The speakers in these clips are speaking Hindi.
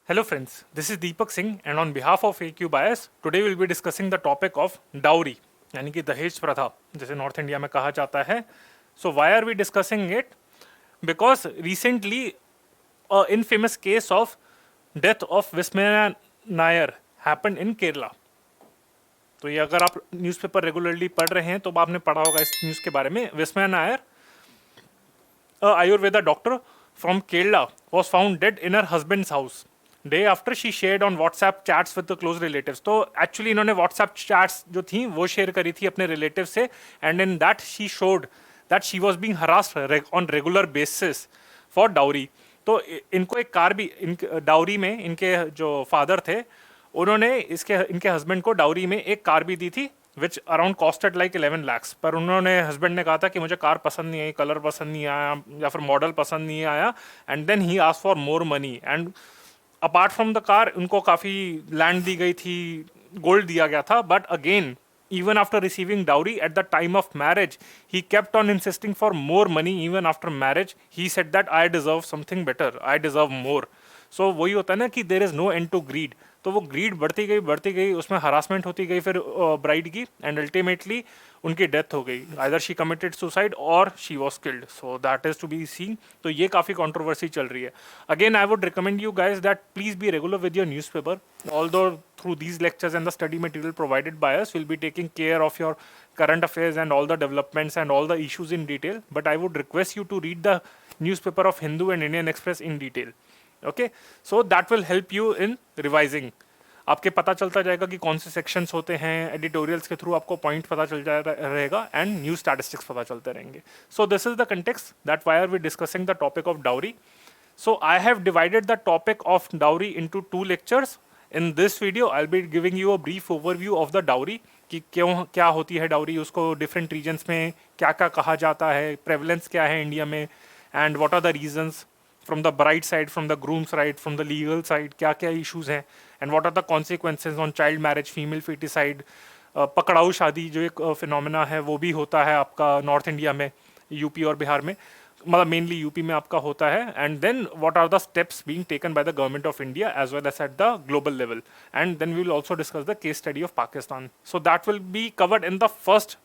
Hello friends, this is Deepak Singh and on behalf of AQ Bias, today we will be discussing the topic of dowry यानी कि दहेज प्रथा जैसे नॉर्थ इंडिया में कहा जाता है. So why are we discussing it? Because recently a infamous case of death of Vismaya Nair happened in Kerala. तो ये अगर आप न्यूज़पेपर रेगुलरली पढ़ रहे हैं तो आपने पढ़ा होगा इस न्यूज़ के बारे में. विस्मया Nair, a Ayurveda doctor from Kerala, was found dead in her husband's house day after she shared on WhatsApp chats with the close relatives. तो एक्चुअली इन्होंने WhatsApp chats जो थी वो शेयर करी थी अपने रिलेटिव से, and in that she showed that she was being harassed on regular basis for dowry. तो इनको एक कार भी डाउरी में इनके जो फादर थे उन्होंने इनके हस्बैंड को डाउरी में एक कार भी दी थी विच अराउंड कॉस्टेड लाइक 11 lakhs. पर उन्होंने हस्बैंड ने कहा था कि मुझे कार पसंद नहीं आई, कलर पसंद नहीं आया या फिर मॉडल पसंद नहीं आया, and then he asked for more money. And apart from the car उनको काफ़ी लैंड दी गई थी, गोल्ड दिया गया था. But again even after receiving dowry at the time of marriage, he kept on insisting for more money. Even after marriage he said that I deserve something better, I deserve more. So वही होता है ना कि there is no end to greed. तो वो ग्रीड बढ़ती गई, उसमें हरासमेंट होती गई फिर ब्राइड की, एंड अल्टीमेटली उनकी डेथ हो गई. आइदर शी कमिटेड सुसाइड और she was killed. So that is to be seen. तो ये काफ़ी कंट्रोवर्सी चल रही है. Again I would recommend you guys that please be regular with your newspaper. Although through these lectures and the study material provided by us, we'll be taking care of your current affairs and all the developments and all the issues in detail. But I would request you to read the newspaper of Hindu and Indian Express in detail. Okay, so that will help you in revising. आपके पता चलता जाएगा कि कौन से सेक्शंस होते हैं. एडिटोरियल्स के थ्रू आपको पॉइंट पता चल जा रहेगा एंड न्यूज स्टैटिस्टिक्स पता चलते रहेंगे. So this is the context that why are we discussing the topic of dowry. So I have divided the topic of dowry into 2 lectures. In this video, I'll be giving you a brief overview of the dowry कि क्यों क्या होती है डाउरी, उसको डिफरेंट रीजन्स में क्या क्या कहा जाता है, प्रेवलेंस क्या है इंडिया में, and what are the reasons from the bride side, from the groom side, from the legal side, क्या क्या इशूज़ हैं, and what are the consequences on child marriage, female foeticide. पकड़ाऊ शादी जो एक फिनोमेना है वो भी होता है आपका नॉर्थ इंडिया में, यूपी और बिहार में, मतलब मेनली यूपी में आपका होता है. And then what are the steps being taken by the government of India as well as at the global level. And then we will also discuss the case study of Pakistan. So that will be covered in the first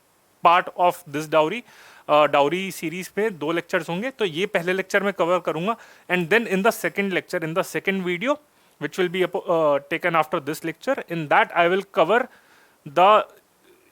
part of this dowry. Dowry series में 2 लेक्चर्स होंगे, तो ये पहले लेक्चर में कवर करूंगा. And then in the second lecture, in the second video which will be taken after this lecture, in that I will cover the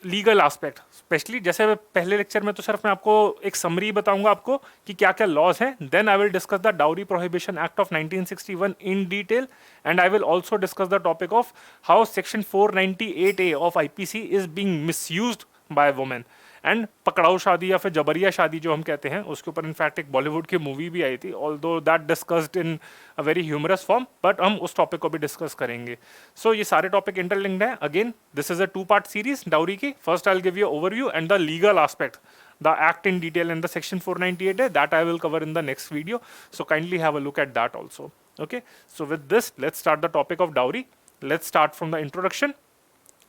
legal aspect. Specially जैसे पहले लेक्चर में तो सिर्फ मैं आपको एक समरी बताऊंगा आपको कि क्या क्या लॉज हैं. Then I will discuss the dowry prohibition act of 1961 in detail, and I will also discuss the topic of how section 498A of IPC is being misused by women. And पकड़ाऊ शादी या फिर जबरिया शादी जो हम कहते हैं, उसके ऊपर इनफैक्ट एक बॉलीवुड की मूवी भी आई थी, although that discussed in a very humorous form, but हम उस टॉपिक को भी डिस्कस करेंगे. सो ये सारे टॉपिक इंटरलिंक्ड हैं. Again this is a 2-part series dowry की. First I will give you overview and the legal aspect, the act in detail and the section 498A, that I will cover in the next video. So kindly have a look at that also. Okay, so with this, let's start the topic of dowry. Let's start from the introduction.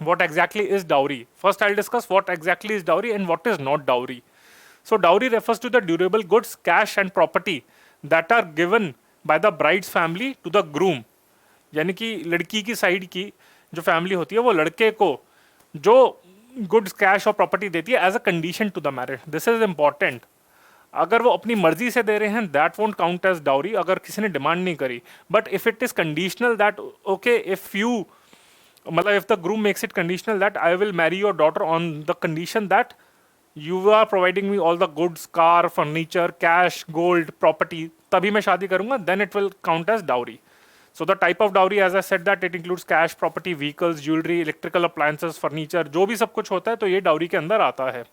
What exactly is dowry? First I'll discuss what exactly is dowry and what is not dowry. So dowry refers to the durable goods, cash and property that are given by the bride's family to the groom. यानी कि लड़की की साइड की जो फैमिली होती है वो लड़के को जो गुड्स, कैश और प्रॉपर्टी देती है as a condition to the marriage. This is important. अगर वो अपनी मर्जी से दे रहे हैं that won't count as dowry, अगर किसी ने डिमांड नहीं करी. But if it is conditional that okay, if you मतलब if the groom makes it conditional that I will marry your daughter on the condition that you are providing me all the goods, car, furniture, cash, gold, property, तभी मैं शादी करूंगा, then it will count as dowry. So the type of dowry, as I said, that it includes cash, property, vehicles, jewelry, electrical appliances, furniture, जो भी सब कुछ होता है तो ये डाउरी के अंदर आता है.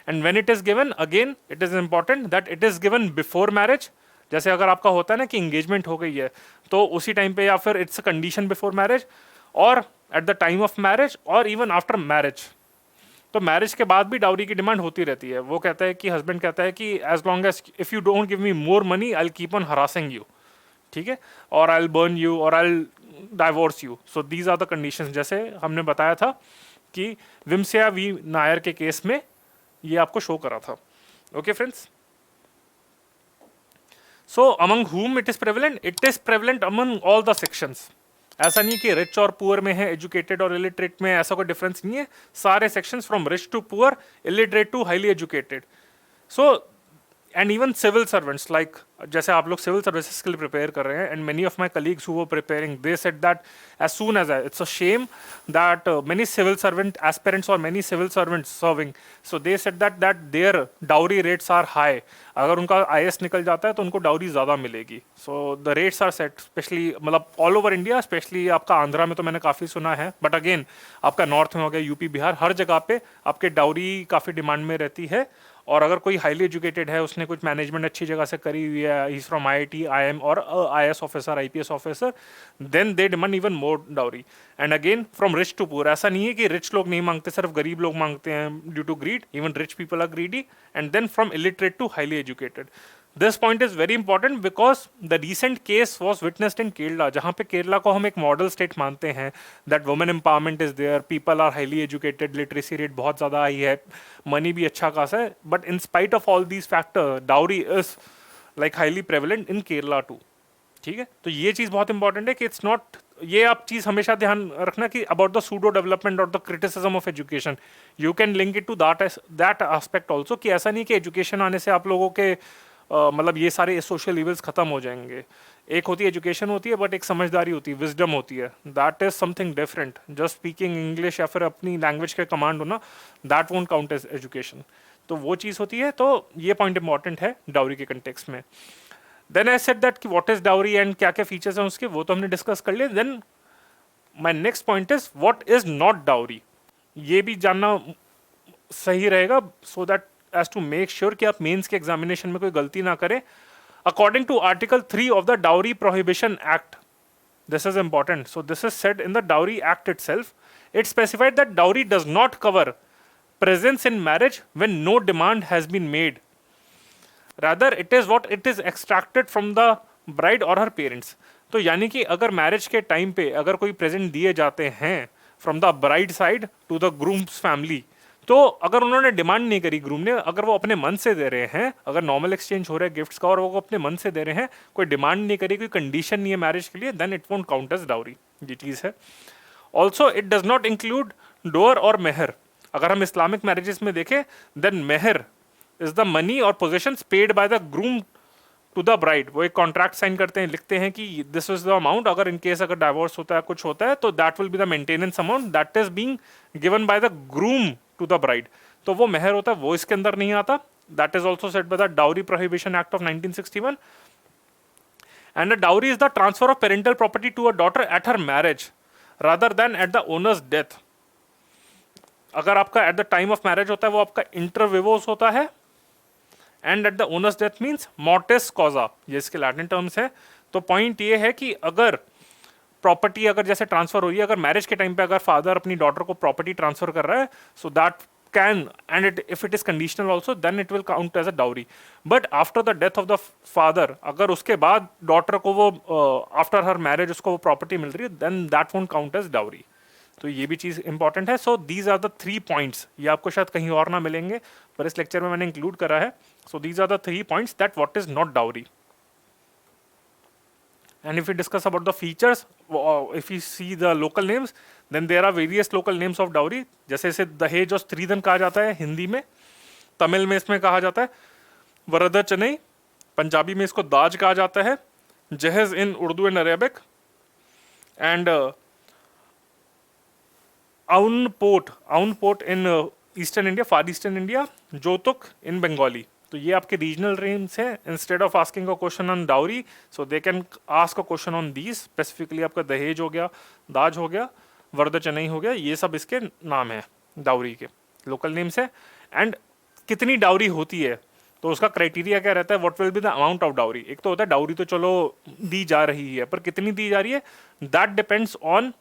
And when it is given, again it is important that it is given before marriage. जैसे अगर आपका होता है ना कि इंगेजमेंट हो गई है तो उसी टाइम पे, या फिर it's a condition before marriage, और at the time of marriage, और इवन आफ्टर मैरिज. तो मैरिज के बाद भी डाउरी की डिमांड होती रहती है. वो कहता है कि हस्बैंड कहता है कि as long as if you don't give me more money I will keep on harassing you, ठीक है, और आई विल बर्न यू और I will divorce you. So these are the conditions. जैसे हमने बताया था कि विमस्या वी नायर के केस में ये आपको शो करा था. Okay friends, so among whom it is prevalent? It is prevalent among all the sections. ऐसा नहीं कि रिच और पुअर में है, एजुकेटेड और इलिटरेट में, ऐसा कोई डिफरेंस नहीं है. सारे sections from rich to poor, illiterate to highly educated. So and even civil servants, like जैसे आप लोग सिविल सर्विसेज के लिए प्रिपेयर कर रहे हैं, and many of my colleagues who were preparing, they said that as soon as it's a shame that many civil servant aspirants or many civil servants serving, so they said that their dowry rates are high. अगर उनका IAS निकल जाता है तो उनको डाउरी ज़्यादा मिलेगी. So the rates are set, specially मतलब ऑल ओवर इंडिया, स्पेशली आपका आंध्रा में तो मैंने काफ़ी सुना है, बट अगेन आपका नॉर्थ में हो गया, यूपी बिहार, हर जगह पे आपके डाउरी काफ़ी डिमांड में रहती है. और अगर कोई हाईली एजुकेटेड है, उसने कुछ मैनेजमेंट अच्छी जगह से करी हुई है, इज फ्रॉम IIT, IIM और IAS officer, IPS officer, then they demand even more dowry. And again from rich to poor, ऐसा नहीं है कि रिच लोग नहीं मांगते, सिर्फ गरीब लोग मांगते हैं due to greed. Even rich people are greedy. And then from illiterate to highly educated. This point is very important because the recent case was witnessed in Kerala, जहाँ पे केरला को हम एक मॉडल स्टेट मानते हैं, that women empowerment is there, people are highly educated, literacy rate बहुत ज़्यादा आई है, मनी भी अच्छा खासा है, but in spite of all these factor dowry is like highly prevalent in Kerala too. ठीक है, तो ये चीज़ बहुत इंपॉर्टेंट है कि इट्स नॉट, ये आप चीज़ हमेशा ध्यान रखना कि अबाउट द सूडो डेवलपमेंट और the criticism of education, you can link it to that aspect also, कि ऐसा नहीं कि एजुकेशन आने से आप लोगों के मतलब ये सारे सोशल इवल्स खत्म हो जाएंगे. एक होती है एजुकेशन होती है, बट एक समझदारी होती है, विजडम होती है, that is something different. Just speaking English या फिर अपनी लैंग्वेज के कमांड होना, that won't count as education. तो वो चीज़ होती है. तो ये पॉइंट इंपॉर्टेंट है डाउरी के कंटेक्स्ट में. देन आई सेड दैट कि व्हाट इज डाउरी एंड क्या क्या फीचर्स हैं उसके, वो तो हमने डिस्कस कर लिए. Then my next point is what is not dowry. ये भी जानना सही रहेगा, so that as to make sure कि आप मेंस के एग्जामिनेशन में कोई गलती ना करें. According to article 3 of the dowry prohibition act, this is important. So this is said in the Dowry Act itself. It specified that dowry does not cover presence in marriage when no demand has been made. Rather, it is what it is extracted from the bride or her parents. तो यानी कि अगर मैरिज के टाइम पे अगर कोई प्रेजेंट दिए जाते हैं from the bride side to the groom's family, तो अगर उन्होंने डिमांड नहीं करी ग्रूम ने, अगर वो अपने मन से दे रहे हैं, अगर नॉर्मल एक्सचेंज हो रहा है गिफ्ट्स का और वो अपने मन से दे रहे हैं, कोई डिमांड नहीं करी, कोई कंडीशन नहीं है मैरिज के लिए, then it won't count as dowry. ये चीज़ है. Also it does not include dower और मेहर. अगर हम इस्लामिक मैरिजेस में देखें, देन मेहर इज द मनी और possessions paid by the groom to the bride. वो एक कॉन्ट्रैक्ट साइन करते हैं, लिखते हैं कि दिस इज द अमाउंट, अगर इन केस अगर डाइवोर्स होता है, कुछ होता है, तो that will be the maintenance amount that is being given by the groom to the bride. तो वो मेहर होता है, वो इसके अंदर नहीं आता. That is also set by the dowry prohibition act of 1961. And the dowry is the transfer of parental property to a daughter at her marriage rather than at the owner's death. अगर आपका at the time of marriage होता है, वो आपका इंटर विवोस होता है, and at the owner's death means mortis causa, ये इसके लैटिन टर्म्स है. तो पॉइंट ये है कि अगर प्रॉपर्टी अगर जैसे ट्रांसफर हो रही है, अगर मैरिज के टाइम पे अगर फादर अपनी डॉटर को प्रॉपर्टी ट्रांसफर कर रहा है, so that can, and if it is conditional also, then it will count as a dowry. But after the death of the father, अगर उसके बाद डॉटर को वो after her marriage उसको वो प्रॉपर्टी मिल रही है, then that won't count as dowry. तो ये भी चीज़ इंपॉर्टेंट है. So these are the 3 points. ये आपको शायद कहीं और ना मिलेंगे, पर इस लेक्चर में मैंने इंक्लूड करा है. So these are the 3 points that what is not dowry. And if we discuss about the features, if we see the local names, then there are various local names of dowry. जैसे इसे दहेज और स्त्रीधन कहा जाता है हिंदी में, तमिल में इसमें कहा जाता है वरदचनई, पंजाबी में इसको दाज कहा जाता है, जहेज in Urdu and Arabic, and आउनपोट in Eastern India, far Eastern India, जोतुक इन बंगाली. तो ये आपके रीजनल नेम्स हैं. Instead of asking a question on dowry, so they can ask a question on these. Specifically आपका दहेज हो गया, दाज हो गया, वरदचनई हो गया, ये सब इसके नाम है डाउरी के, लोकल नेम्स है. एंड कितनी डाउरी होती है, तो उसका क्राइटेरिया क्या रहता है, what will be the amount of dowry. एक तो होता है डाउरी तो चलो दी जा रही है, पर कितनी दी जा रही है, that depends on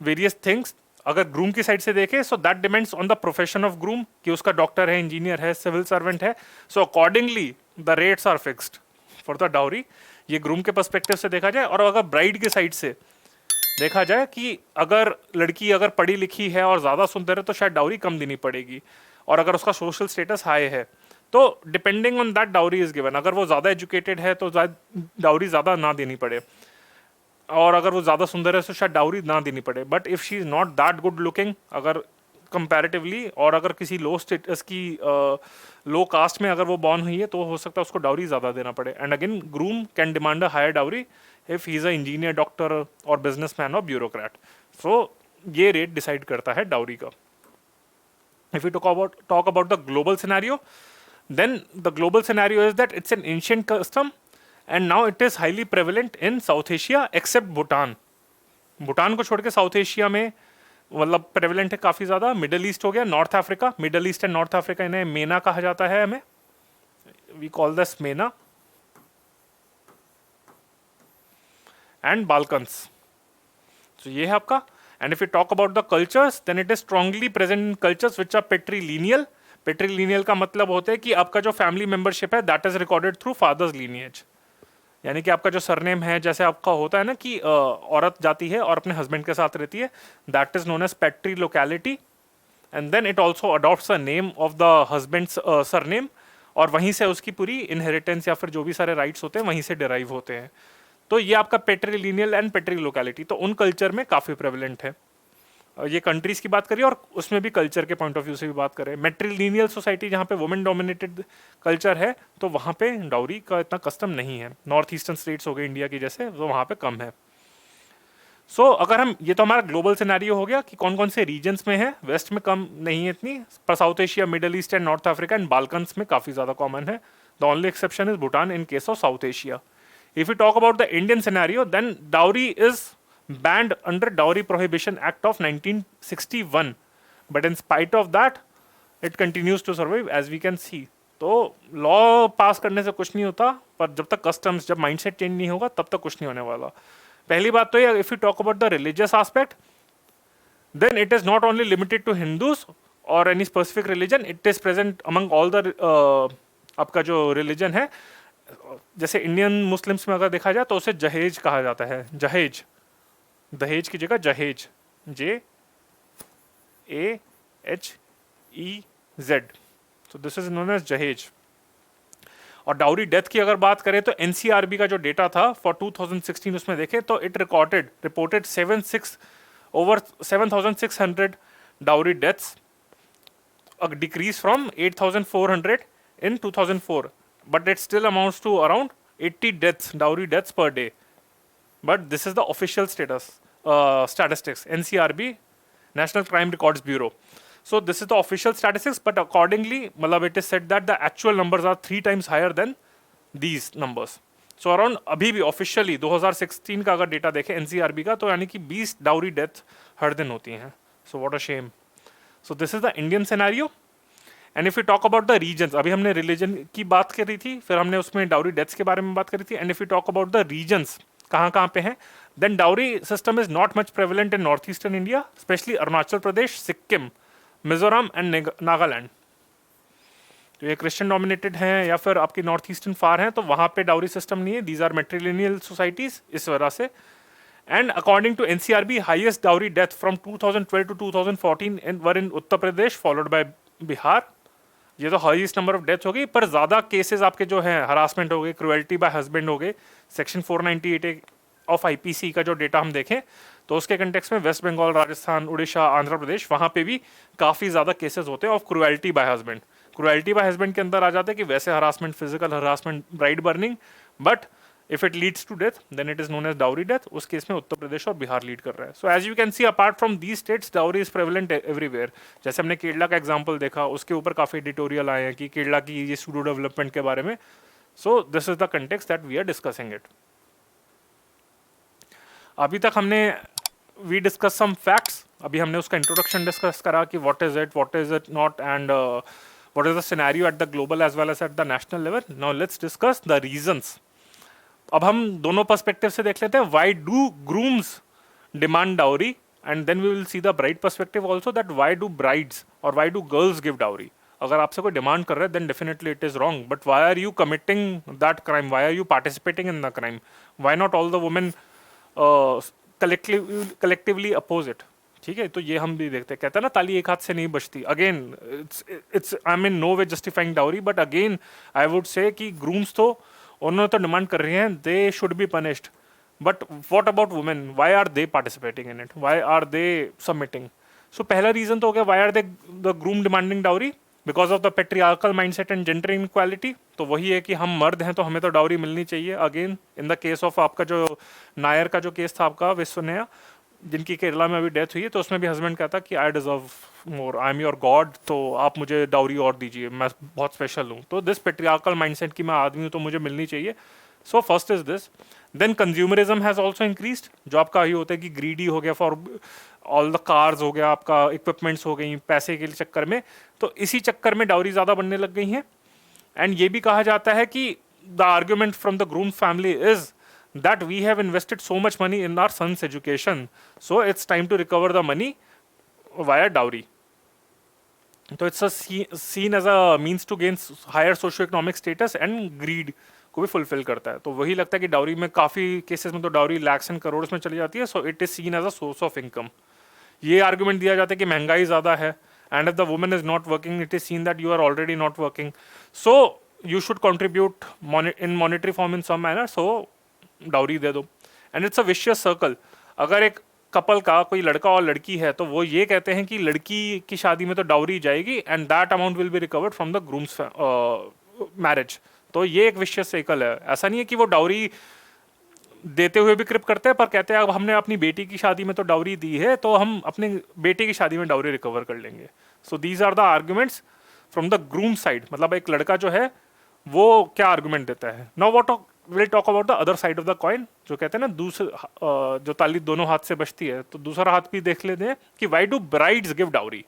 various things. अगर ग्रूम की साइड से देखें, so that depends on the profession of groom, कि उसका डॉक्टर है, इंजीनियर है, सिविल सर्वेंट है. So accordingly the rates are fixed for the dowry. ये ग्रूम के पर्सपेक्टिव से देखा जाए. और अगर ब्राइड के साइड से देखा जाए कि अगर लड़की अगर पढ़ी लिखी है और ज़्यादा सुंदर है, तो शायद डाउरी कम देनी पड़ेगी. और अगर उसका सोशल स्टेटस हाई है, तो depending on that dowry is given. अगर वो ज़्यादा एजुकेटेड है तो डाउरी ज़्यादा ना देनी पड़े, और अगर वो ज़्यादा सुंदर है तो शायद डाउरी ना देनी पड़े। But if she is not that good looking, अगर कंपैरेटिवली, और अगर किसी लो स्टेटस की लो कास्ट में अगर वो बॉर्न हुई है, तो हो सकता है उसको डाउरी ज़्यादा देना पड़े। And again groom can demand a higher dowry if he is a engineer, doctor और बिजनेसमैन और ब्यूरोक्रेट। सो ये रेट डिसाइड करता है डाउरी का। If we talk about the global scenario, then the global scenario is that it's an ancient custom and now it is highly prevalent in South Asia except Bhutan. Bhutan को छोड़ के साउथ एशिया में मतलब प्रेवलेंट है काफ़ी ज़्यादा। मिडल ईस्ट हो गया, North Africa, Middle East and North Africa, इन्हें मेना कहा जाता है, हमें we call this MENA, and Balkans. तो ये है आपका। And if you talk about the cultures, then it is strongly present in cultures which are patrilineal. Patrilineal का मतलब होता है कि आपका जो फैमिली मेंबरशिप है that is recorded through father's lineage, यानी कि आपका जो सरनेम है, जैसे आपका होता है ना कि औरत जाती है और अपने हस्बैंड के साथ रहती है, that is known as patrilocality. And then it also adopts a name of the husband's surname, और वहीं से उसकी पूरी इनहेरिटेंस या फिर जो भी सारे राइट्स होते हैं वहीं से डिराइव होते हैं। तो ये आपका पेट्रीलिनियल एंड पेट्री लोकेलिटी तो उन कल्चर में काफ़ी प्रेवलेंट है। ये कंट्रीज की बात करिए और उसमें भी कल्चर के पॉइंट ऑफ व्यू से भी बात करें। मेट्रीलिनियल सोसाइटी जहाँ पे वुमेन डोमिनेटेड कल्चर है, तो वहाँ पे डाउरी का इतना कस्टम नहीं है। नॉर्थ ईस्टर्न स्टेट्स हो गए इंडिया की जैसे, तो वहाँ पे कम है। सो अगर हम, ये तो हमारा ग्लोबल सिनेरियो हो गया कि कौन कौन से रीजन्स में है। वेस्ट में कम नहीं है इतनी, पर south Asia, middle East and North Africa and Balkans में काफ़ी ज़्यादा कॉमन है। The only exception is Bhutan in case of south Asia. If we talk about the Indian scenario, then dowry is banned under Dowry Prohibition Act of 1961. But in spite of that, it continues to survive as we can see. तो लॉ पास करने से कुछ नहीं होता, पर जब तक कस्टम्स, जब माइंडसेट चेंज नहीं होगा तब तक कुछ नहीं होने वाला। पहली बात तो ये, if you talk about the religious aspect, then it is not only limited to Hindus और any specific religion, it is present among all the आपका जो रिलीजन है। जैसे इंडियन मुस्लिम्स में अगर देखा जाए तो उसे जहेज कहा जाता है, जहेज, दहेज की जगह जहेज, JAHEZ, तो दिस इज नोन एज जहेज। और डाउरी डेथ की अगर बात करें तो एनसीआरबी का जो डेटा था फॉर 2016 उसमें देखें तो it reported 7,600 dowry deaths, a decrease from 8,400 in 2004, but it still amounts to around 80 deaths, dowry deaths per day. But this is the official statistics, NCRB, National Crime Records Bureau. So this is the official statistics, but accordingly, मतलब it is said that the actual numbers are 3 times higher than these numbers. So around अभी भी officially 2016 का अगर डेटा देखें NCRB का, तो यानी कि 20 डाउरी डेथ हर दिन होती हैं. So what a shame. So this is the Indian scenario. And if we talk about the regions, अभी हमने रिलीजन की बात करी थी, फिर हमने उसमें डाउरी डेथ्स के बारे में बात करी थी. And if we talk about the regions, कहाँ कहाँ पे हैं, then dowry system is not much prevalent in northeastern India, especially Arunachal Pradesh, Sikkim, Mizoram and Nagaland. तो ये क्रिश्चियन डोमिनेटेड हैं या फिर आपकी नॉर्थ ईस्टर्न फार हैं, तो वहाँ पे डाउरी सिस्टम नहीं है. दीज आर मेट्रिलिनियल सोसाइटीज इस वजह से. And according to NCRB, highest dowry death from 2012 to 2014 were in Uttar Pradesh followed by Bihar. ये तो हाईएस्ट नंबर ऑफ डेथ हो गई, पर ज़्यादा केसेस आपके जो हैं हरासमेंट हो गए, क्रुएल्टी बाय हस्बैंड हो गए, सेक्शन 498 ऑफ आईपीसी का जो डेटा हम देखें तो उसके कंटेक्स्ट में वेस्ट बंगाल, राजस्थान, उड़ीसा, आंध्र प्रदेश, वहाँ पे भी काफ़ी ज़्यादा केसेस होते हैं of cruelty by husband. Cruelty by husband के अंदर आ जाते हैं कि वैसे harassment, physical harassment, bride burning, but if it leads to death then it is known as dowry death. उस केस में उत्तर प्रदेश और बिहार लीड कर रहा है. So as you can see, apart from these states, dowry is prevalent everywhere. जैसे हमने केरला का एग्जाम्पल देखा, उसके ऊपर काफ़ी एडिटोरियल आए हैं कि केरला की ये सूडो डेवलपमेंट के बारे में. So this is the context that we are discussing it. अभी तक हमने वी डिस्कस सम फैक्ट्स. अभी हमने उसका इंट्रोडक्शन डिस्कस करा कि what is it not, and what is the scenario at the global as well as at the national level. Now let's discuss the reasons. अब हम दोनों पर्सपेक्टिव से देख लेते हैं. Why do grooms demand dowry, and then we will see the bride perspective also, that why do brides और why do girls give dowry. अगर आपसे कोई डिमांड कर रहा है then definitely it is wrong, but why are you committing that crime, why are you participating in the crime, why not all the women collectively oppose it. ठीक है, तो ये हम भी देखते हैं, कहते हैं ना ताली एक हाथ से नहीं बजती। Again it's I mean no way justifying dowry, but again I would say कि ग्रूम्स तो उन्होंने तो डिमांड कर रही हैं, they should be punished, but what about women, why are they participating in it, why are they submitting? So पहला रीजन तो हो गया why are they the groom demanding dowry, because of the patriarchal mindset and gender inequality. तो वही है कि हम मर्द हैं तो हमें तो डाउरी मिलनी चाहिए। Again in the case of आपका जो नायर का जो केस था आपका विश्वनया, जिनकी केरला में अभी डेथ हुई है, तो उसमें भी हस्बैंड कहता कि I deserve more, I am your God, तो आप मुझे डाउरी और दीजिए, मैं बहुत स्पेशल हूँ। तो दिस पेट्रियार्कल माइंडसेट की मैं आदमी हूँ तो मुझे मिलनी चाहिए। So first is this. Then consumerism has also increased, जो आपका ये होता है कि ग्रीडी हो गया फॉर ऑल द कार्स, हो गया आपका इक्विपमेंट्स हो गई पैसे के चक्कर में, तो इसी चक्कर में डाउरी ज़्यादा बनने लग गई हैं। एंड ये भी कहा जाता है कि the argument from the groom family is that we have invested so much money in our son's education, so it's time to recover the money via dowry. तो it's a seen as a means to gain higher socio-economic status and greed को भी फुलफिल करता है। तो वही लगता है कि डाउरी में काफ़ी केसेस में तो डाउरी लैक्स एंड करोड़ में चली जाती है, so it is seen as a source of income. ये आर्गुमेंट दिया जाता है कि महंगाई ज़्यादा है, and if the woman is not working it is seen that you are already not working, so you should contribute in monetary form in some manner, so dowry दे दो। And it's a vicious circle. अगर एक कपल का कोई लड़का और लड़की है तो वो ये कहते हैं कि लड़की की शादी में तो डाउरी जाएगी and that amount will be recovered from the grooms marriage. तो ये एक विशियस सर्कल है। ऐसा नहीं है कि वो डाउरी देते हुए भी क्रिप करते हैं, पर कहते हैं अब हमने अपनी बेटी की शादी में तो डाउरी दी है तो हम अपने बेटे की शादी में डाउरी रिकवर कर लेंगे। So these are the arguments from the groom side. मतलब एक लड़का जो है वो क्या आर्गुमेंट देता है। Now what will talk about the other side of the coin, जो कहते हैं ना दूसरे जो ताली दोनों हाथ से बजती है, तो दूसरा हाथ भी देख लेते हैं कि why do brides give dowry.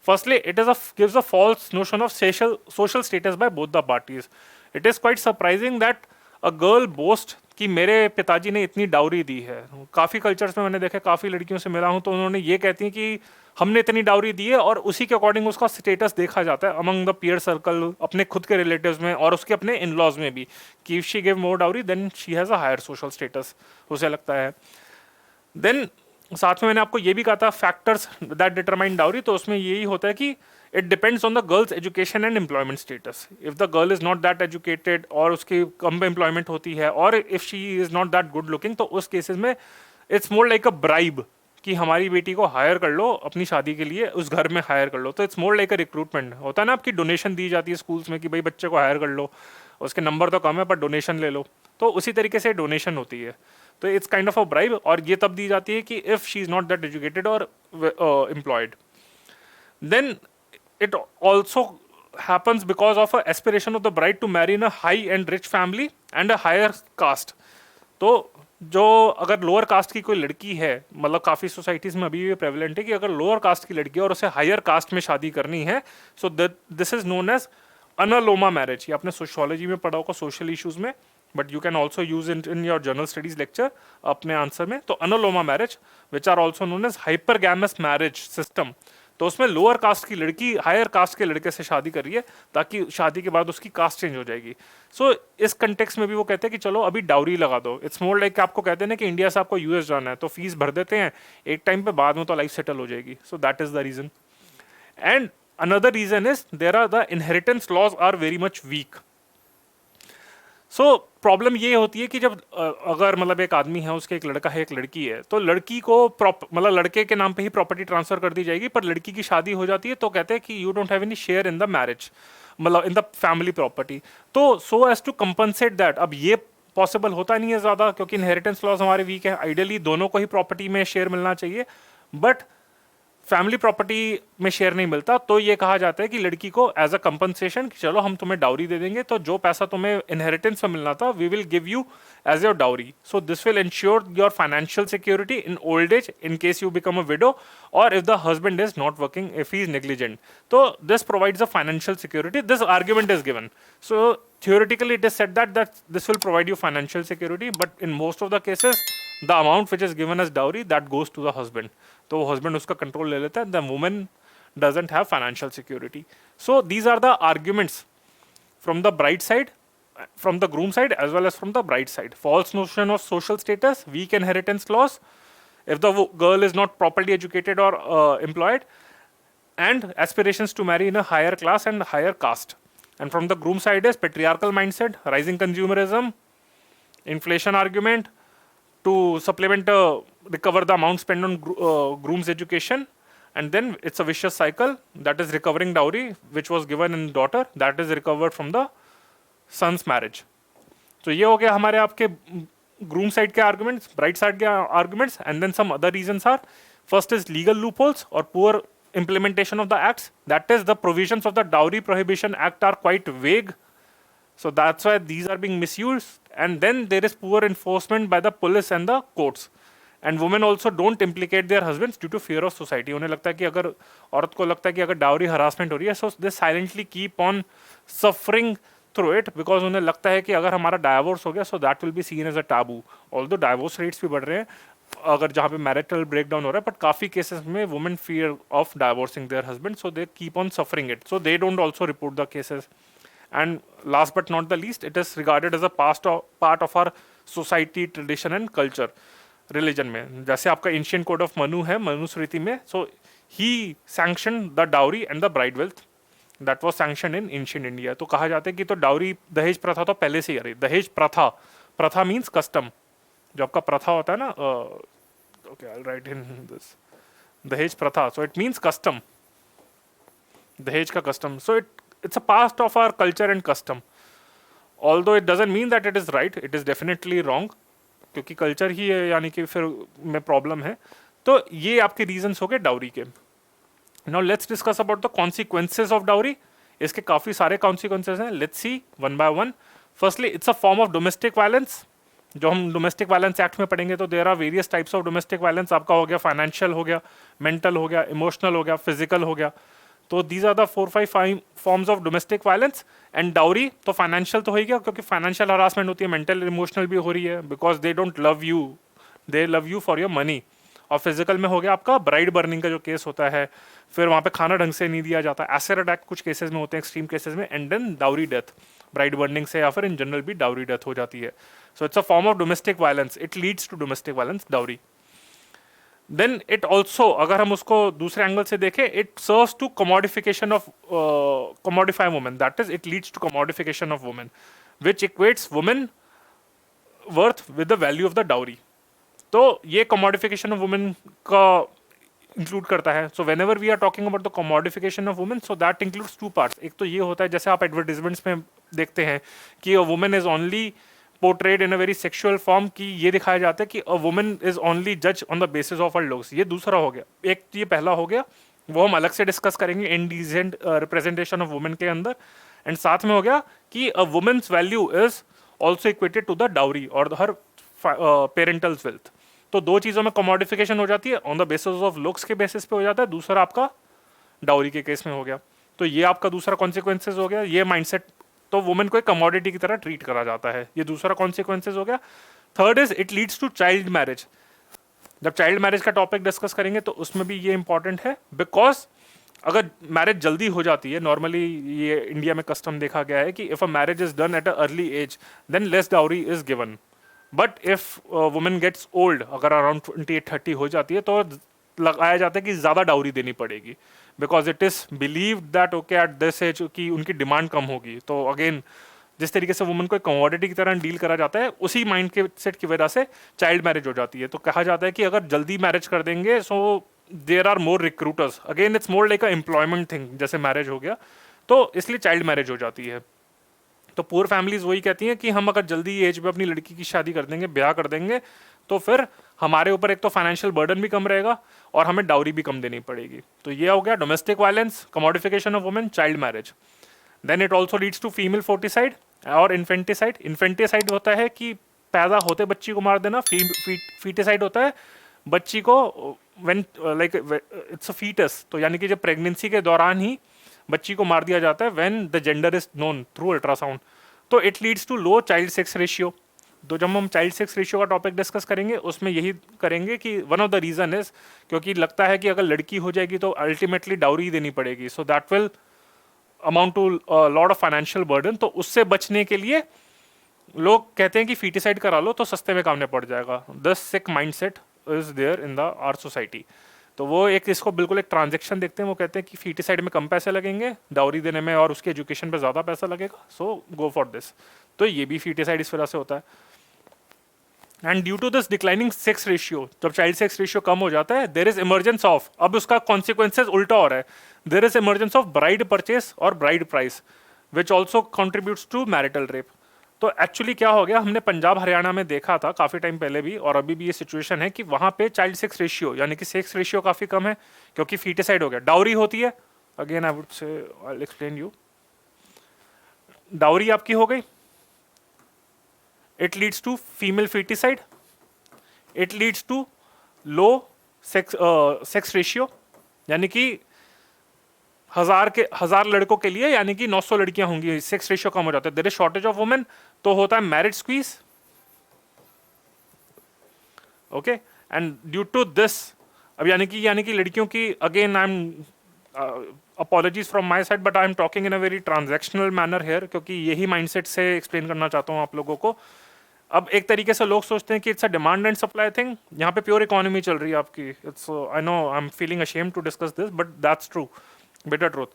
Firstly, it is gives a false notion of social status by both the parties. It is quite surprising that a girl boasts कि मेरे पिताजी ने इतनी डाउरी दी है। काफ़ी कल्चर्स में मैंने देखा, काफ़ी लड़कियों से मिला हूँ तो उन्होंने ये कहती हैं कि हमने इतनी डाउरी दी है, और उसी के अकॉर्डिंग उसका स्टेटस देखा जाता है अमंग द पीयर सर्कल, अपने खुद के रिलेटिव्स में और उसके अपने इन लॉज में भी, कि if she give more dowry then she has a higher social status, उसे लगता है। देन साथ में मैंने आपको ये भी कहा था फैक्टर्स दैट डिटरमाइन डाउरी, तो उसमें यही होता है कि it depends on the girls education and employment status. If the girl is not that educated और उसकी कम एम्प्लॉयमेंट होती है, और if she is not that good looking, तो उस केसेस में it's more like a bribe कि हमारी बेटी को हायर कर लो अपनी शादी के लिए, उस घर में हायर कर लो। तो it's more like a recruitment होता है ना, आपकी डोनेशन दी जाती है स्कूल्स में कि भाई बच्चे को हायर कर लो, उसके नंबर तो कम है पर डोनेशन ले लो, तो उसी तरीके से डोनेशन होती है। तो it's kind of a bribe, और ये तब दी जाती है कि if she is not that educated और employed. Then it also happens because of a aspiration of the bride to marry in a high and rich family and a higher caste. तो जो अगर लोअर कास्ट की कोई लड़की है, मतलब काफ़ी सोसाइटीज़ में अभी भी प्रेवलेंट है कि अगर लोअर कास्ट की लड़की है और उसे हायर कास्ट में शादी करनी है, so this is known as anuloma marriage. ये आपने सोशियोलॉजी में पढ़ा होगा सोशल इश्यूज़ में, but you can also use in your general studies lecture अपने आंसर में। तो anuloma marriage which are also known as hypergamous marriage system. तो उसमें लोअर कास्ट की लड़की हायर कास्ट के लड़के से शादी कर रही है ताकि शादी के बाद उसकी कास्ट चेंज हो जाएगी। सो इस कंटेक्स्ट में भी वो कहते हैं कि चलो अभी डाउरी लगा दो। इट्स मोर लाइक आपको कहते हैं ना कि इंडिया से आपको यूएस जाना है तो फीस भर देते हैं एक टाइम पे, बाद में तो लाइफ सेटल हो जाएगी। So that is the reason. And another reason is there are the inheritance laws are very much weak. So problem ये होती है कि जब अगर मतलब एक आदमी है, उसके एक लड़का है एक लड़की है, तो लड़की को मतलब लड़के के नाम पे ही प्रॉपर्टी ट्रांसफर कर दी जाएगी, पर लड़की की शादी हो जाती है तो कहते हैं कि you don't have any share in the marriage, मतलब इन द फैमिली प्रॉपर्टी। तो so as to compensate that, अब ये पॉसिबल होता नहीं है ज़्यादा क्योंकि इनहेरिटेंस लॉज हमारे वीक है। आइडियली दोनों को ही प्रॉपर्टी में शेयर मिलना चाहिए, बट फैमिली प्रॉपर्टी में शेयर नहीं मिलता, तो ये कहा जाता है कि लड़की को एज अ कंपनसेशन कि चलो हम तुम्हें डाउरी दे देंगे, तो जो पैसा तुम्हें इनहेरिटेंस में मिलना था we will give you as your dowry. So this will ensure your financial security in old age in case you become a widow और if the husband is not working, if he is negligent. So this provides a financial security, this argument is given. So theoretically it is said that this will provide you financial security, but in most of the cases the amount which is given as dowry that goes to the husband, तो husband उसका control ले लेता है, the woman doesn't have financial security. So these are the arguments from the bride side, from the groom side as well as from the bride side. False notion of social status, weak inheritance clause, if the girl is not properly educated or employed, and aspirations to marry in a higher class and higher caste. And from the groom side is patriarchal mindset, rising consumerism, inflation argument to supplement recover the amount spent on groom's education, and then it's a vicious cycle, that is recovering dowry which was given in daughter, that is recovered from the son's marriage. तो ये हो गया हमारे आपके ग्रूम साइड के आर्गुमेंट्स, ब्राइट साइड के arguments, and then some other reasons are, first is legal loopholes और poor implementation of the acts. That is, the provisions of the Dowry Prohibition Act are quite vague, so that's why these are being misused. And then there is poor enforcement by the police and the courts. And women also don't implicate their husbands due to fear of society. उन्हें लगता है कि अगर औरत को लगता है कि अगर डावरी हरासमेंट हो रही है, so they silently keep on suffering through it, because उन्हें लगता है कि अगर हमारा डाइवोर्स हो गया, so that will be seen as a taboo. Although divorce rates भी बढ़ रहे हैं अगर जहाँ पे मैरिटल ब्रेकडाउन हो रहा है, बट काफ़ी केसेस में women fear of divorcing their husband, so they keep on suffering it, so they don't also report the cases. And last but not the least, it is regarded as a part of our society, tradition and culture, religion में. जैसे आपका एंशिएंट कोड ऑफ मनु है, मनुस्मृति में, so he sanction the dowry and the bride wealth, that was sanction in ancient India. तो कहा जाता है कि तो डाउरी, दहेज प्रथा तो पहले से ही आ रही. दहेज प्रथा, प्रथा मीन्स कस्टम, जो आपका प्रथा होता है ना, okay I will write in this, दहेज प्रथा, सो इट मीन्स कस्टम, दहेज का custom. So it's a part of our culture and custom. Although it doesn't mean that it is right, it is definitely wrong, क्योंकि कल्चर ही है, यानी कि फिर में प्रॉब्लम है. तो ये आपके रीजंस हो गए डाउरी के. Now let's discuss about the consequences of dowry. इसके काफ़ी सारे कॉन्सिक्वेंसेज हैं. Let's see one by one. Firstly, it's a form of domestic violence. जो हम डोमेस्टिक वायलेंस एक्ट में पढ़ेंगे तो there are various types of domestic violence. आपका हो गया फाइनेंशियल, हो गया मेंटल, हो गया इमोशनल, हो गया फिजिकल, हो गया. तो these are the 4-5 forms of domestic violence. And dowry तो फाइनेंशियल तो हो ही गया, क्योंकि फाइनेंशियल हरासमेंट होती है, मेंटल इमोशनल भी हो रही है, because they don't love you, they love you for your money. और फिजिकल में हो गया आपका ब्राइड बर्निंग का जो केस होता है, फिर वहाँ पे खाना ढंग से नहीं दिया जाता, एसिड अटैक कुछ केसेस में होते हैं, एक्सट्रीम केसेस में, and then dowry death, bride burning से या फिर इन जनरल भी डाउरी डेथ हो जाती है. So it's a form of domestic violence. It leads to domestic violence, dowry. Then it also, अगर हम उसको दूसरे एंगल से देखें, it serves to commodification of commodify women. That is, it leads to commodification of women, which equates women worth with the value of the dowry. तो ये commodification of women का इंक्लूड करता है. So whenever we are talking about the commodification of women, so that includes two parts. एक तो ये होता है, जैसे आप एडवर्टीजमेंट्स में देखते हैं कि a women is only portrayed in a very sexual form, कि ये दिखाया जाता है कि अ वुमन इज ओनली जज on the basis of her looks. ये दूसरा हो गया. एक ये पहला हो गया, वो हम अलग से डिस्कस करेंगे इनडिसेंट रिप्रेजेंटेशन ऑफ वुमेन के अंदर. एंड साथ में हो गया कि a women's value is also equated to the dowry और हर पेरेंटल वेल्थ. तो दो चीज़ों में कमोडिफिकेशन हो जाती है, on the basis of looks के बेसिस पे हो जाता है, दूसरा आपका डाउरी के केस में हो गया. तो ये आपका दूसरा कॉन्सिक्वेंसेज हो गया. ये माइंडसेट, तो वुमेन को एक कमोडिटी की तरह ट्रीट करा जाता है, ये दूसरा कॉन्सिक्वेंसेज हो गया. Third is it leads to child marriage. जब चाइल्ड मैरिज का टॉपिक डिस्कस करेंगे तो उसमें भी ये इंपॉर्टेंट है, बिकॉज अगर मैरिज जल्दी हो जाती है, नॉर्मली ये इंडिया में कस्टम देखा गया है कि if a marriage is done at a early age then less dowry is given. But if women gets old, अगर अराउंड 28-30 हो जाती है, तो लगाया जाता है कि ज़्यादा डाउरी देनी पड़ेगी, because it is believe that okay at this age कि उनकी डिमांड कम होगी. तो अगेन जिस तरीके से वुमेन को एक कमोडिटी की तरह डील करा जाता है, उसी माइंड के सेट की वजह से चाइल्ड मैरिज हो जाती है. तो कहा जाता है कि अगर जल्दी मैरिज कर देंगे, so there are more recruiters. Again it's more like a employment thing, जैसे मैरिज हो गया, तो इसलिए चाइल्ड मैरिज हो जाती है. तो पुअर फैमिलीज वही कहती हैं कि हम अगर जल्दी एज में अपनी लड़की की शादी कर देंगे, ब्याह कर देंगे, तो फिर हमारे ऊपर एक तो फाइनेंशियल बर्डन भी कम रहेगा और हमें डाउरी भी कम देनी पड़ेगी. तो ये हो गया domestic violence, commodification of women, child marriage. Then it also leads to female foeticide और इन्फेंटिसाइड. इन्फेंटिसाइड होता है कि पैदा होते बच्ची को मार देना. फीटिसाइड होता है बच्ची को when like it's a foetus, तो यानी कि जब प्रेगनेंसी के दौरान ही बच्ची को मार दिया जाता है, when the gender is known through ultrasound. So it leads to low child sex ratio. तो जब हम चाइल्ड सेक्स रेशियो का टॉपिक डिस्कस करेंगे, उसमें यही करेंगे कि one of the reason is, क्योंकि लगता है कि अगर लड़की हो जाएगी तो अल्टीमेटली डाउरी देनी पड़ेगी, so that will amount to lot of financial burden. तो उससे बचने के लिए लोग कहते हैं कि फीटिसाइड करा लो तो सस्ते में काम में पड़ जाएगा. This sick mindset is there in the our society. तो वो एक इसको बिल्कुल एक ट्रांजेक्शन देखते हैं, वो कहते हैं कि फीटिसाइड में कम पैसे लगेंगे डाउरी देने में और उसके एजुकेशन पे ज़्यादा पैसा लगेगा, सो गो फॉर दिस। तो ये भी फीटिसाइड इस वजह से होता है। And due to this declining sex ratio, जब चाइल्ड सेक्स रेशियो कम हो जाता है, देर इज इमरजेंस ऑफ, अब उसका कॉन्सिक्वेंसेज उल्टा हो रहा है, there is emergence of bride purchase और bride price which also contributes to marital rape. तो एक्चुअली क्या हो गया, हमने पंजाब हरियाणा में देखा था काफ़ी टाइम पहले भी, और अभी भी ये सिचुएशन है कि वहाँ पे चाइल्ड सेक्स रेशियो यानी कि सेक्स रेशियो काफ़ी कम है क्योंकि फीटिसाइड हो गया। डाउरी होती है, again I would say I will explain you. Dowry आपकी हो गई, it leads to female foeticide, it leads to low sex ratio, यानी कि 1000 लड़कों के लिए यानी कि 900 लड़कियां होंगी, सेक्स रेशियो कम हो जाता है। There is shortage of women, तो होता है marriage squeeze. Okay, and due to this, अब यानी कि लड़कियों की, again I am apologies from my side but I am talking in a very transactional manner here, क्योंकि यही माइंडसेट से एक्सप्लेन करना चाहता हूँ आप लोगों को। अब एक तरीके से लोग सोचते हैं कि it's a demand and supply thing, यहाँ पे प्योर इकोनॉमी चल रही है आपकी। It's, I know I am feeling ashamed to discuss this but that's true, better truth.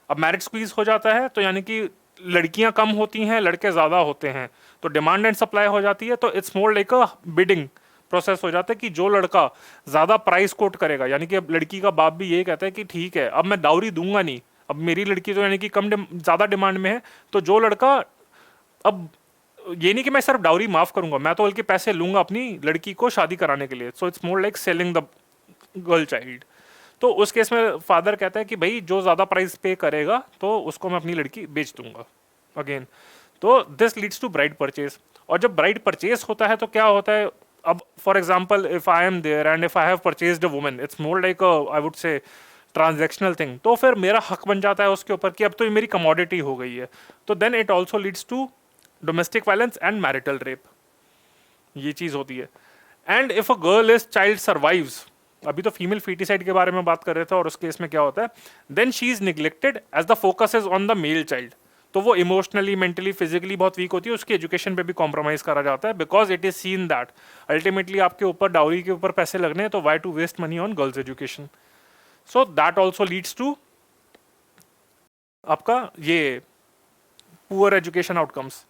अब मैरिज स्क्वीज हो जाता है तो यानी कि लड़कियां कम होती हैं, लड़के ज़्यादा होते हैं, तो डिमांड एंड सप्लाई हो जाती है। तो it's more like a bidding process हो जाता है कि जो लड़का ज़्यादा प्राइस कोट करेगा, यानी कि अब लड़की का बाप भी यही कहता है कि ठीक है अब मैं डाउरी दूंगा नहीं, अब मेरी लड़की तो यानी कि ज़्यादा डिमांड में है, तो जो लड़का, अब ये नहीं कि मैं सिर्फ डाउरी माफ करूंगा, मैं तो बल्कि पैसे लूंगा अपनी लड़की को शादी कराने के लिए। So it's more like selling the girl child. तो उस केस में फादर कहता है कि भाई जो ज़्यादा प्राइस पे करेगा तो उसको मैं अपनी लड़की बेच दूंगा अगेन। तो this leads to bride purchase. और जब ब्राइड परचेज होता है तो क्या होता है, अब for example if I am there and if I have purchased a woman, it's more like I would say transactional thing, तो फिर मेरा हक बन जाता है उसके ऊपर कि अब तो ये मेरी कमोडिटी हो गई है। तो then it also leads to domestic violence and marital rape, ये चीज़ होती है। And if a girl is child survives, अभी तो फीमेल फीटिसाइड के बारे में बात कर रहे थे, और उस केस में क्या होता है, then she is neglected as the focus is on the male child. तो वो इमोशनली, मेंटली, फिजिकली बहुत वीक होती है, उसकी एजुकेशन पे भी कॉम्प्रोमाइज करा जाता है, because it is seen that ultimately आपके ऊपर डाउरी के ऊपर पैसे लगने हैं, तो why to waste money on girls education. So that also leads to आपका ये पुअर एजुकेशन आउटकम्स।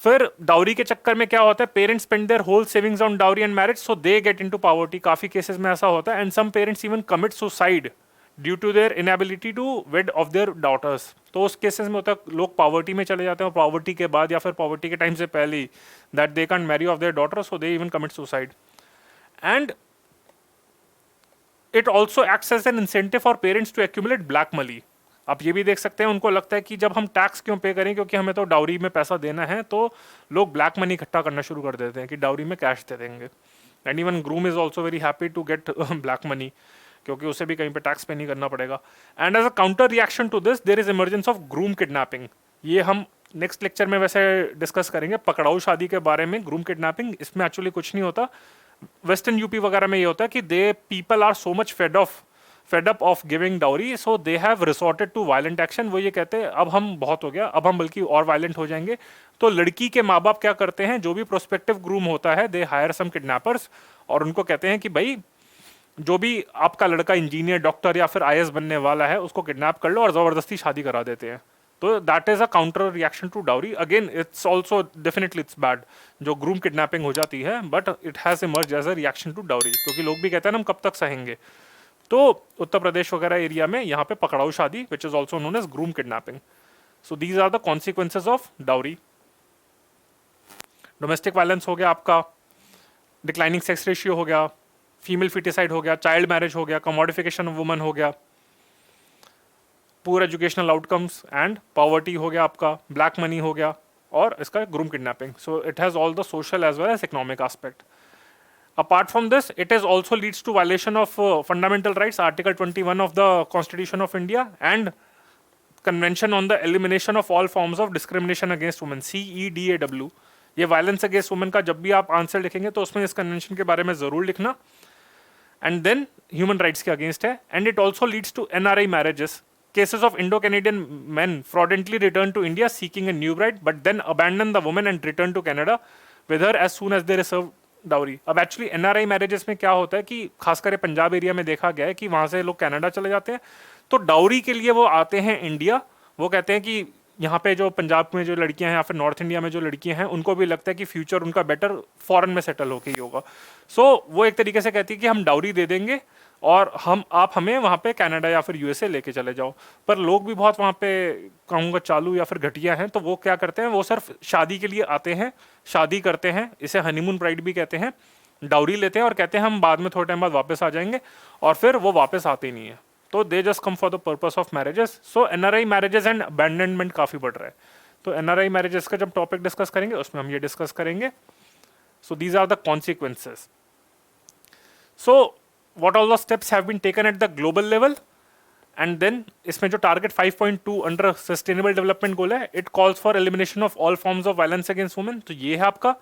फिर डाउरी के चक्कर में क्या होता है, parents spend their whole savings on dowry and marriage, so they get into poverty. काफी केसेस में ऐसा होता है, and some parents even commit suicide due to their inability to wed off their daughters. तो उस केसेस में होता है लोग पॉवर्टी में चले जाते हैं, और पॉवर्टी के बाद या फिर पॉवर्टी के टाइम से पहले ही that they can marry off their daughter, so they even commit suicide. And it also acts as an incentive for parents to accumulate black money. आप ये भी देख सकते हैं, उनको लगता है कि जब हम टैक्स क्यों पे करें, क्योंकि हमें तो डाउरी में पैसा देना है, तो लोग ब्लैक मनी इकट्ठा करना शुरू कर देते हैं कि डाउरी में कैश दे देंगे। And even groom is also very happy to get black money, क्योंकि उसे भी कहीं पे टैक्स पे नहीं करना पड़ेगा। And as a counter reaction to this there is emergence of groom kidnapping. ये हम नेक्स्ट लेक्चर में वैसे डिस्कस करेंगे, पकड़ाऊ शादी के बारे में। ग्रूम किडनैपिंग, इसमें एक्चुअली कुछ नहीं होता। वेस्टर्न यूपी वगैरह में ये होता है कि they people are so much fed up of giving dowry, so they have resorted to violent action. वो ये कहते हैं अब हम बहुत हो गया, अब हम बल्कि और वायलेंट हो जाएंगे। तो लड़की के माँ बाप क्या करते हैं, जो भी प्रोस्पेक्टिव ग्रूम होता है, दे हायर सम किडनैपर्स, और उनको कहते हैं कि भाई जो भी आपका लड़का इंजीनियर, डॉक्टर या फिर आईएएस बनने वाला है, उसको किडनैप कर लो, और जबरदस्ती शादी करा देते हैं। तो that is a counter reaction to dowry. Again it's also definitely it's bad जो ग्रूम किडनैपिंग हो जाती है, but it has emerge as a reaction to dowry, क्योंकि लोग भी कहते हैं ना हम कब तक सहेंगे। तो उत्तर प्रदेश वगैरह एरिया में यहाँ पे पकड़ाऊ शादी, which is also known as groom kidnapping. So these are the consequences of dowry. Domestic violence हो गया आपका, डिक्लाइनिंग सेक्स रेशियो हो गया, फीमेल फिटिसाइड हो गया, चाइल्ड मैरिज हो गया, कमोडिफिकेशन ऑफ वुमन हो गया, poor educational outcomes and poverty हो गया आपका, ब्लैक मनी हो गया, और इसका groom kidnapping. So it has all the social as well as economic aspect. Apart from this, it is also leads to violation of fundamental rights, Article 21 of the Constitution of India and Convention on the Elimination of all forms of discrimination against women, CEDAW. ये वायलेंस अगेंस्ट वुमेन का जब भी आप आंसर लिखेंगे तो उसमें इस कन्वेंशन के बारे में जरूर लिखना. एंड देन ह्यूमन राइट्स के अगेंस्ट है. And it also leads to NRI marriages. Cases of Indo-Canadian men fraudulently return to India seeking a new bride, but then abandon the woman and return to Canada with her as soon as they dowry. अब एक्चुअली एनआरआई मैरिजेस में क्या होता है कि खासकर पंजाब एरिया में देखा गया है कि वहाँ से लोग कनाडा चले जाते हैं, तो डाउरी के लिए वो आते हैं इंडिया। वो कहते हैं कि यहाँ पे जो पंजाब में जो लड़कियां हैं या फिर नॉर्थ इंडिया में जो लड़कियां हैं, उनको भी लगता है कि फ्यूचर उनका बेटर फॉरेन में सेटल होके ही होगा। सो वो एक तरीके से कहती है कि हम डाउरी दे देंगे और आप हमें वहाँ पे कनाडा या फिर यूएसए लेके चले जाओ। पर लोग भी बहुत वहाँ पे कहूँगा चालू या फिर घटिया हैं, तो वो क्या करते हैं, वो सिर्फ शादी के लिए आते हैं, शादी करते हैं, इसे हनीमून ब्राइड भी कहते हैं, डाउरी लेते हैं और कहते हैं हम बाद में थोड़े टाइम बाद वापस आ जाएंगे, और फिर वो वापस आते ही नहीं है। तो they just come for the purpose of marriages. So NRI marriages and abandonment काफ़ी बढ़ रहा है। तो एनआरआई मैरिजेस का जब टॉपिक डिस्कस करेंगे उसमें हम ये डिस्कस करेंगे। So these are the consequences. So what all the steps have been taken at the global level, and then इसमें जो target 5.2 under sustainable development goal है, it calls for elimination of all forms of violence against women, तो ये है आपका।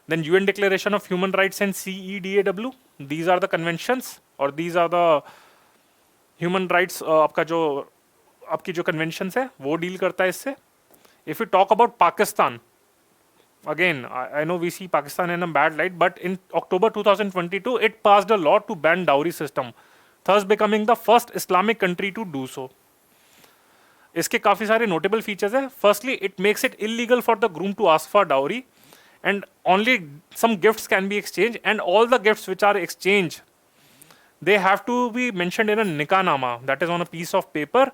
then UN declaration of human rights and CEDAW, these are the conventions or these are the human rights, आपका जो आपकी जो conventions है वो deal करता है इससे। if we talk about Pakistan, again, I know we see Pakistan in a bad light, but in October 2022, it passed a law to ban dowry system, thus becoming the first Islamic country to do so. इसके काफ़ी सारे notable features हैं. Firstly, it makes it illegal for the groom to ask for dowry, and only some gifts can be exchanged, and all the gifts which are exchanged, they have to be mentioned in a nikah-nama, that is on a piece of paper.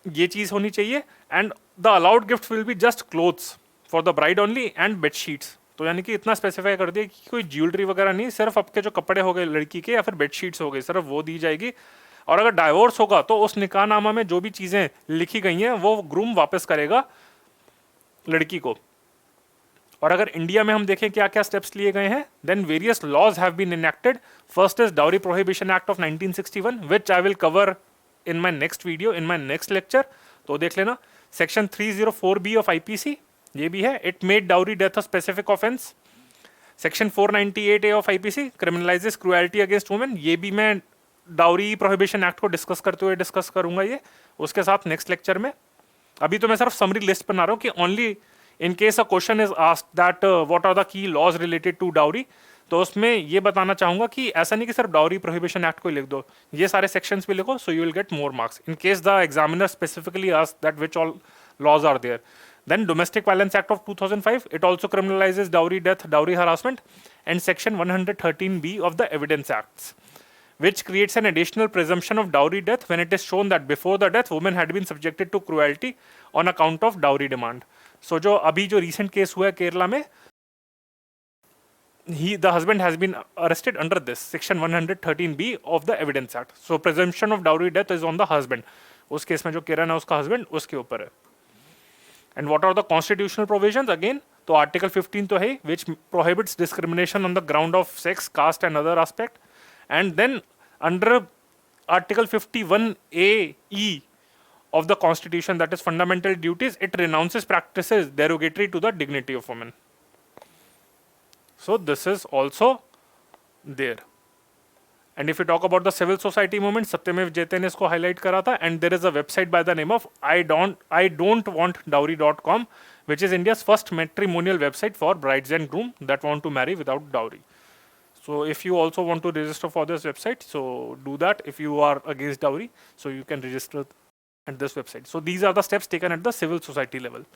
ये चीज़ होनी चाहिए, and the allowed gifts will be just clothes for the bride only and bedsheets. तो यानी कि इतना स्पेसिफाई कर दिया कि कोई ज्वेलरी वगैरह नहीं, सिर्फ आपके जो कपड़े हो गए लड़की के या फिर बेडशीट्स हो गई, सिर्फ वो दी जाएगी। और अगर डाइवोर्स होगा तो उस निकाहनामा में जो भी चीज़ें लिखी गई हैं वो ग्रूम वापस करेगा लड़की को। और अगर इंडिया में हम देखें क्या क्या स्टेप्स लिए गए हैं, then various laws have been enacted. First is dowry prohibition act of 1961, which I will cover in my next video, in my next lecture, तो देख लेना। सेक्शन 304B ऑफ IPC, ये भी है, it made dowry death a specific offence. Section 498A of IPC criminalises cruelty against women, ये भी मैं डाउरी प्रोहिबिशन एक्ट को डिस्कस करते हुए डिस्कस करूंगा ये उसके साथ नेक्स्ट लेक्चर में। अभी तो मैं सिर्फ समरी लिस्ट बना रहा हूँ कि only in case a question is asked that what are the key laws related to dowry, तो उसमें ये बताना चाहूंगा कि ऐसा नहीं कि सिर्फ डाउरी प्रोहिबिशन एक्ट को लिख दो, ये सारे सेक्शंस भी लिखो, so you will get more marks in case the examiner specifically asked that which all laws are there. Then Domestic Violence Act of 2005, it also criminalizes dowry death, dowry harassment, and Section 113B of the Evidence Acts, which creates an additional presumption of dowry death when it is shown that before the death, women had been subjected to cruelty on account of dowry demand. So जो अभी जो recent case हुआ है केरला में, the husband has been arrested under this Section 113B of the Evidence Act. So presumption of dowry death is on the husband. उस केस में जो किरण है उसका हस्बैंड उसके ऊपर है। And what are the constitutional provisions? Again, तो Article 15 तो है, which prohibits discrimination on the ground of sex, caste and other aspect. And then under Article 51AE of the Constitution, that is fundamental duties, it renounces practices derogatory to the dignity of women. So this is also there. And if you talk about the civil society movement, Satyameva Jayate ने इसको highlight करा था, and there is a website by the name of I don't want dowry.com, which is India's first matrimonial website for brides and groom that want to marry without dowry. So if you also want to register for this website, so do that. If you are against dowry, so you can register at this website. So these are the steps taken at the civil society level.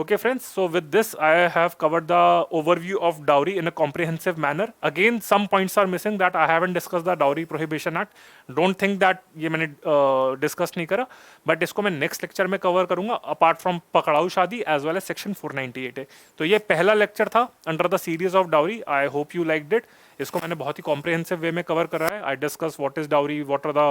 Okay friends, so with this I have covered the overview of dowry in a comprehensive manner. Again, some points are missing that I haven't discussed the Dowry Prohibition Act. Don't think that ये मैंने discuss नहीं करा, but इसको मैं next lecture में cover करूँगा apart from पकड़ाऊ शादी as well as section 498 है। तो ये पहला lecture था under the series of dowry. I hope you liked it. इसको मैंने बहुत ही comprehensive way में cover करा है. I discuss what is dowry, what are the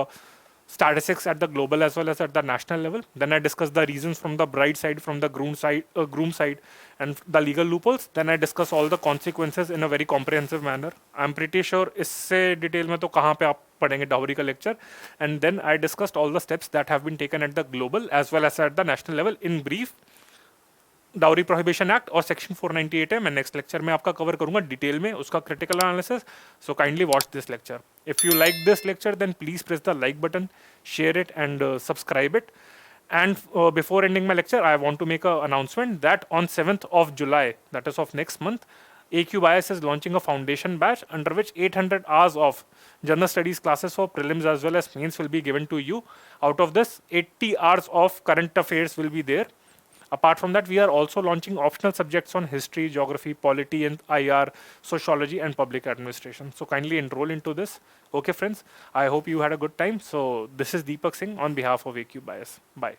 statistics at the global as well as at the national level. Then I discuss the reasons from the bride side, from the groom side, and the legal loopholes. Then I discuss all the consequences in a very comprehensive manner. I'm pretty sure इससे detail में तो कहाँ पे आप पढ़ेंगे dowry का lecture. And then I discussed all the steps that have been taken at the global as well as at the national level. In brief, dowry prohibition act और सेक्शन 498 है, मैं नेक्स्ट लेक्चर में आपका कवर करूंगा डिटेल में उसका critical analysis. So kindly watch this lecture. If you like this lecture then please press the like button, share it and subscribe it. And before ending my lecture, I want to make an announcement that on 7th of July, that is of next month, AQ Bias is launching a foundation batch under which 800 hours of general studies classes for prelims as well as mains will be given to you. Out of this, 80 hours of current affairs will be there. Apart from that, we are also launching optional subjects on history, geography, polity, and IR, sociology, and public administration. So kindly enroll into this. Okay, friends. I hope you had a good time. So this is Deepak Singh on behalf of AQ Bias. Bye.